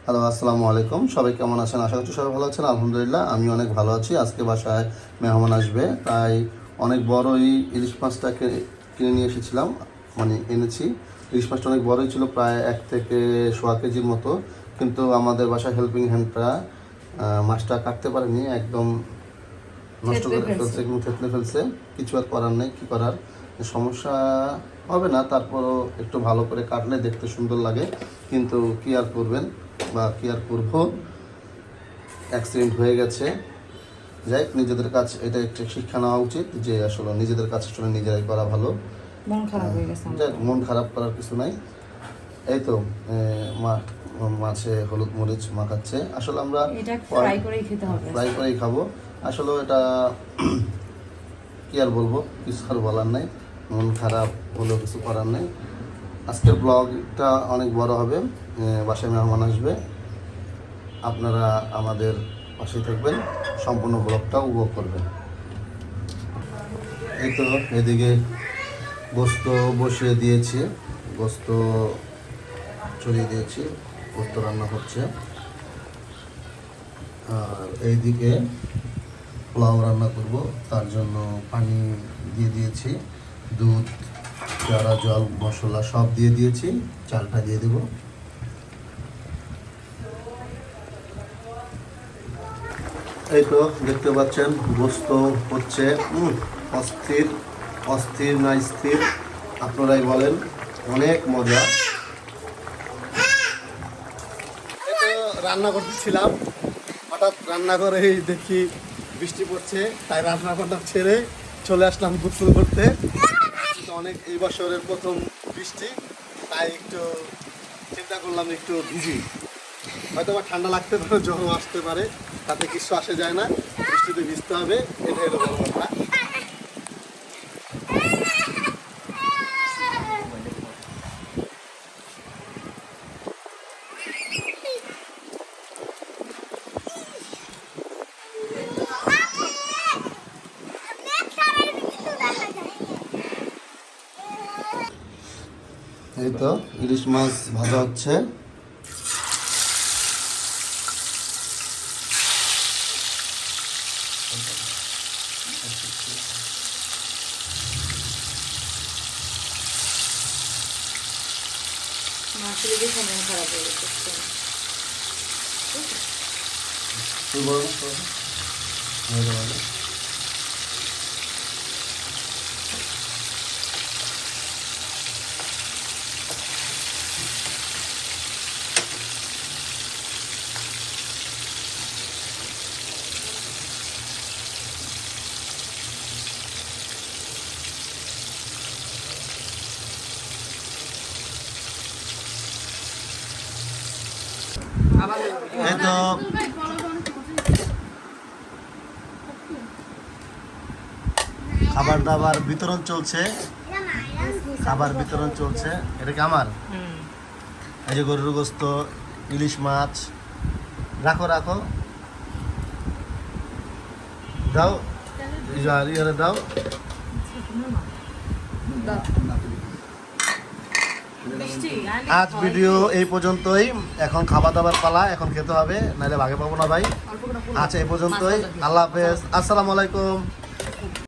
Hello, আসসালামু আলাইকুম। সবাই কেমন আছেন? আশা করছি সবাই ভালো আছেন। আলহামদুলিল্লাহ, আমি অনেক ভালো আছি। আজকে বাসায় মেহমান আসবে, তাই অনেক বড় এই ইলিশ মাছটাকে কিনে নিয়ে এসেছিলাম, মানে এনেছি। ইলিশ মাছটা অনেক বড়ই ছিল, প্রায় 1 থেকে 1.25 কেজির মতো। কিন্তু আমাদের বাসায় হেল্পিং হ্যান্ডটা মাছটা কাটতে পারেনি, একদম নষ্ট করে ফেলছে, একদম থেতলে ফেলছে। কিছু আর করার নেই, কী করার, সমস্যা হবে না। তারপরও একটু ভালো করে কাটলে দেখতে সুন্দর লাগে, কিন্তু কী আর করবেন বা কী আর করবো, অ্যাক্সিডেন্ট হয়ে গেছে। যাই হোক, নিজেদের কাজ এটা একটা শিক্ষা নেওয়া উচিত যে আসলে নিজেদের কাজ আসলে নিজেরাই করা ভালো। মন খারাপ হয়ে গেছে। যাই হোক, মন খারাপ করার কিছু নাই। এই তো মাছে হলুদ মরিচ মাখাচ্ছে। আসলে আমরা এটা ফ্রাই করেই খেতে হবে, ফ্রাই করেই খাবো। আসলে এটা কি আর বলবো, কিছু আর বলার নেই। মন খারাপ হলেও কিছু করার নেই। আজকের ব্লগটা অনেক বড় হবে, বাসায় মেহমান আসবে। আপনারা আমাদের পাশে থাকবেন, সম্পূর্ণ ব্লগটা উপভোগ করবেন। এই তো এদিকে গোস্ত বসিয়ে দিয়েছি, গোস্ত চড়িয়ে দিয়েছি, গোস্ত রান্না হচ্ছে। আর এইদিকে পোলাও রান্না করব, তার জন্য পানি দিয়ে দিয়েছি, দুধ, চারা, জল, মশলা সব দিয়ে দিয়েছি। চালটা দিয়ে দেব। এই তো দেখতে পাচ্ছেন গোস্ত হচ্ছে, অস্থির অস্থির না স্থির আপনারাই বলেন, অনেক মজা। এই তো রান্না করতেছিলাম, হঠাৎ রান্নাঘরেই দেখি বৃষ্টি পড়ছে, তাই রান্নাঘরটা ছেড়ে চলে আসলাম গোসল করতে। অনেক এই বছরের প্রথম বৃষ্টি, তাই একটু চিন্তা করলাম একটু ভিজি, হয়তো বা ঠান্ডা লাগতে পারে, জ্বরও আসতে পারে, তাতে কিছু আসে যায় না। বৃষ্টিতে ভিজতে হবে, এটাই হলো বড় কথা। এই তো ইলিশ মাছ ভাজা হচ্ছে। মাছের দিকে মন খারাপ হয়ে গেছে। এই তো খাবার দাবার বিতরণ চলছে, খাবার বিতরণ চলছে। এটা কি আমার? এই যে গরুর গোস্ত, ইলিশ মাছ, রাখো রাখো, দাও, ইয়ারে দাও। আজ ভিডিও এই পর্যন্তই। এখন খাবার দাবার পালা, এখন খেতে হবে, নাহলে ভাগে পাবো না ভাই। আচ্ছা, এই পর্যন্তই। আল্লাহ হাফেজ, আসসালামু আলাইকুম।